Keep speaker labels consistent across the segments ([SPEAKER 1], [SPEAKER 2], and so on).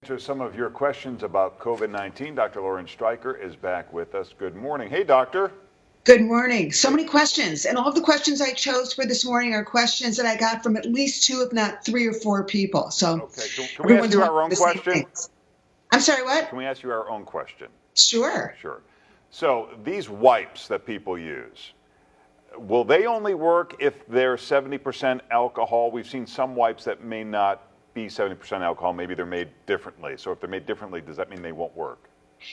[SPEAKER 1] Answer some of your questions about COVID-19. Dr. Lauren Stryker is back with us. Good morning. Hey, doctor.
[SPEAKER 2] Good morning. So many questions. And all of the questions I chose for this morning are questions that I got from at least two, if not three or four people. So
[SPEAKER 1] Okay. Can we ask
[SPEAKER 2] everyone's
[SPEAKER 1] you
[SPEAKER 2] wondering
[SPEAKER 1] our own
[SPEAKER 2] the same
[SPEAKER 1] question?
[SPEAKER 2] things. I'm sorry, what?
[SPEAKER 1] Can we ask you our own question?
[SPEAKER 2] Sure.
[SPEAKER 1] Sure. So these wipes that people use, will they only work if they're 70% alcohol? We've seen some wipes that may not be 70% alcohol. Maybe they're made differently. So if they're made differently, does that mean they won't work?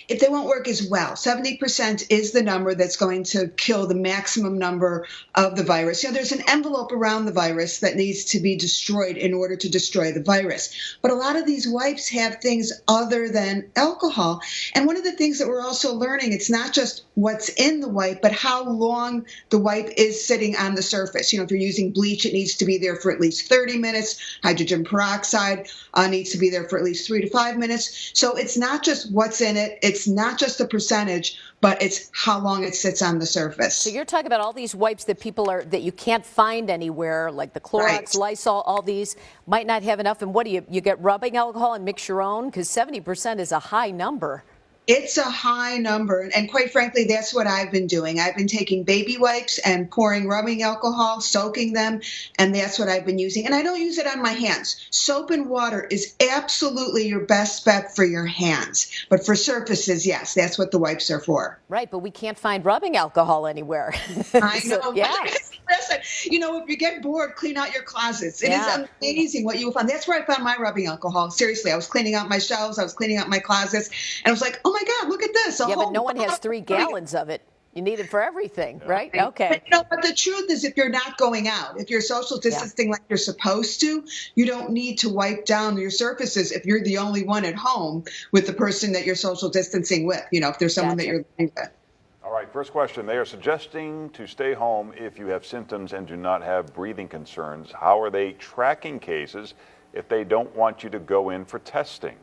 [SPEAKER 2] If they won't work as well, 70% is the number that's going to kill the maximum number of the virus. There's an envelope around the virus that needs to be destroyed in order to destroy the virus. But a lot of these wipes have things other than alcohol. And one of the things that we're also learning, it's not just what's in the wipe, but how long the wipe is sitting on the surface. If you're using bleach, it needs to be there for at least 30 minutes. Hydrogen peroxide needs to be there for at least 3 to 5 minutes. So it's not just what's in it. It's not just the percentage, but it's how long it sits on the surface.
[SPEAKER 3] So you're talking about all these wipes that that you can't find anywhere, like the Clorox,
[SPEAKER 2] Right.
[SPEAKER 3] Lysol, all these might not have enough. And what do you get rubbing alcohol and mix your own? Because 70% is a high number.
[SPEAKER 2] It's a high number, and quite frankly, that's what I've been doing. I've been taking baby wipes and pouring rubbing alcohol, soaking them, and that's what I've been using. And I don't use it on my hands. Soap and water is absolutely your best bet for your hands. But for surfaces, yes, that's what the wipes are for.
[SPEAKER 3] Right, but we can't find rubbing alcohol anywhere.
[SPEAKER 2] I
[SPEAKER 3] So,
[SPEAKER 2] know.
[SPEAKER 3] yeah.
[SPEAKER 2] Listen, if you get bored, clean out your closets. It
[SPEAKER 3] Yeah.
[SPEAKER 2] is amazing what you will find. That's where I found my rubbing alcohol. Seriously, I was cleaning out my shelves. I was cleaning out my closets. And I was like, oh, my God, look at this.
[SPEAKER 3] Yeah, but no one has 3 gallons of it. You need it for everything, right?
[SPEAKER 2] Right.
[SPEAKER 3] Okay.
[SPEAKER 2] But the truth is, if you're not going out, if you're social distancing like you're supposed to, you don't need to wipe down your surfaces if you're the only one at home with the person that you're social distancing with, if there's someone that
[SPEAKER 3] Gotcha.
[SPEAKER 2] you're living with.
[SPEAKER 1] All right, first question. They are suggesting to stay home if you have symptoms and do not have breathing concerns. How are they tracking cases if they don't want you to go in for testing?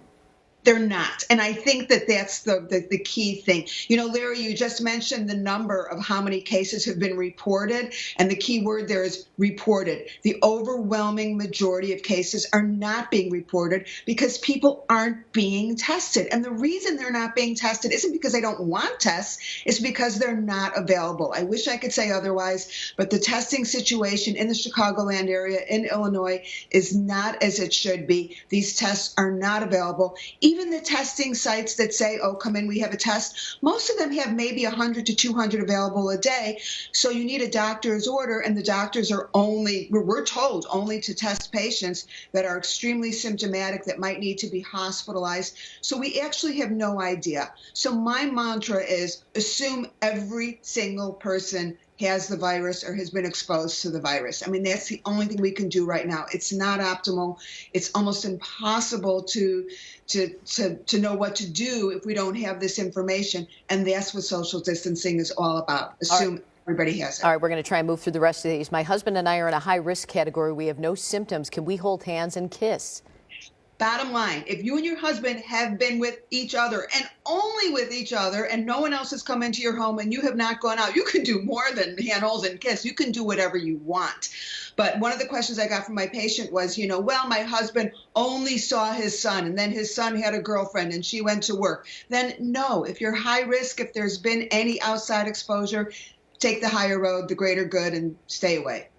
[SPEAKER 2] They're not. And I think that that's the key thing. Larry, you just mentioned the number of how many cases have been reported. And the key word there is reported. The overwhelming majority of cases are not being reported because people aren't being tested. And the reason they're not being tested isn't because they don't want tests. It's because they're not available. I wish I could say otherwise, but the testing situation in the Chicagoland area, in Illinois, is not as it should be. These tests are not available. Even the testing sites that say, oh, come in, we have a test, most of them have maybe 100 to 200 available a day. So you need a doctor's order, and the doctors are we're told only to test patients that are extremely symptomatic that might need to be hospitalized. So we actually have no idea. So my mantra is assume every single person has the virus or has been exposed to the virus. I mean, that's the only thing we can do right now. It's not optimal. It's almost impossible to know what to do if we don't have this information. And that's what social distancing is all about. Assume everybody has it.
[SPEAKER 3] All right, we're going to try and move through the rest of these. My husband and I are in a high-risk category. We have no symptoms. Can we hold hands and kiss?
[SPEAKER 2] Bottom line, if you and your husband have been with each other and only with each other and no one else has come into your home and you have not gone out, you can do more than handholds and kiss. You can do whatever you want. But one of the questions I got from my patient was, well, my husband only saw his son and then his son had a girlfriend and she went to work. Then no, if you're high risk, if there's been any outside exposure, take the higher road, the greater good, and stay away.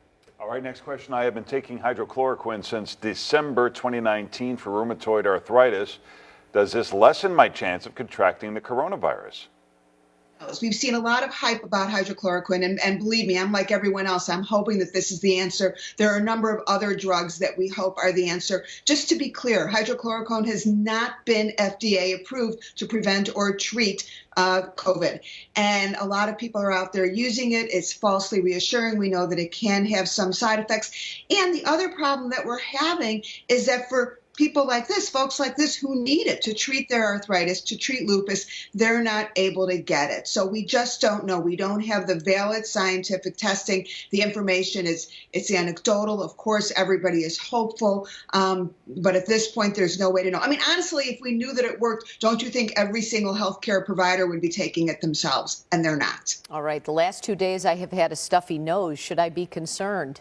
[SPEAKER 1] All right, next question. I have been taking hydrochloroquine since December 2019 for rheumatoid arthritis. Does this lessen my chance of contracting the coronavirus?
[SPEAKER 2] We've seen a lot of hype about hydrochloroquine, and believe me, I'm like everyone else. I'm hoping that this is the answer. There are a number of other drugs that we hope are the answer. Just to be clear, hydrochloroquine has not been FDA approved to prevent or treat COVID. And a lot of people are out there using it. It's falsely reassuring. We know that it can have some side effects. And the other problem that we're having is that for people like this, folks like this who need it to treat their arthritis, to treat lupus, they're not able to get it. So we just don't know. We don't have the valid scientific testing. The information it's anecdotal. Of course, everybody is hopeful. But at this point, there's no way to know. I mean, honestly, if we knew that it worked, don't you think every single healthcare provider would be taking it themselves? And they're not.
[SPEAKER 3] All right, the last 2 days I have had a stuffy nose. Should I be concerned?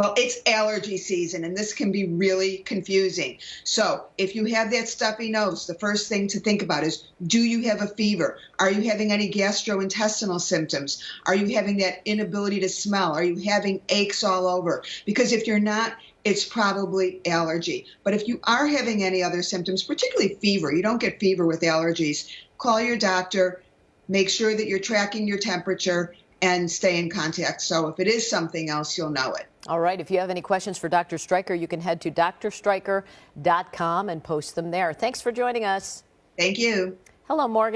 [SPEAKER 2] Well, it's allergy season, and this can be really confusing. So, if you have that stuffy nose, the first thing to think about is, do you have a fever? Are you having any gastrointestinal symptoms? Are you having that inability to smell? Are you having aches all over? Because if you're not, it's probably allergy. But if you are having any other symptoms, particularly fever, you don't get fever with allergies, call your doctor, make sure that you're tracking your temperature, and stay in contact. So if it is something else, you'll know it.
[SPEAKER 3] All right. If you have any questions for Dr. Stryker, you can head to drstryker.com and post them there. Thanks for joining us.
[SPEAKER 2] Thank you.
[SPEAKER 3] Hello, Morgan.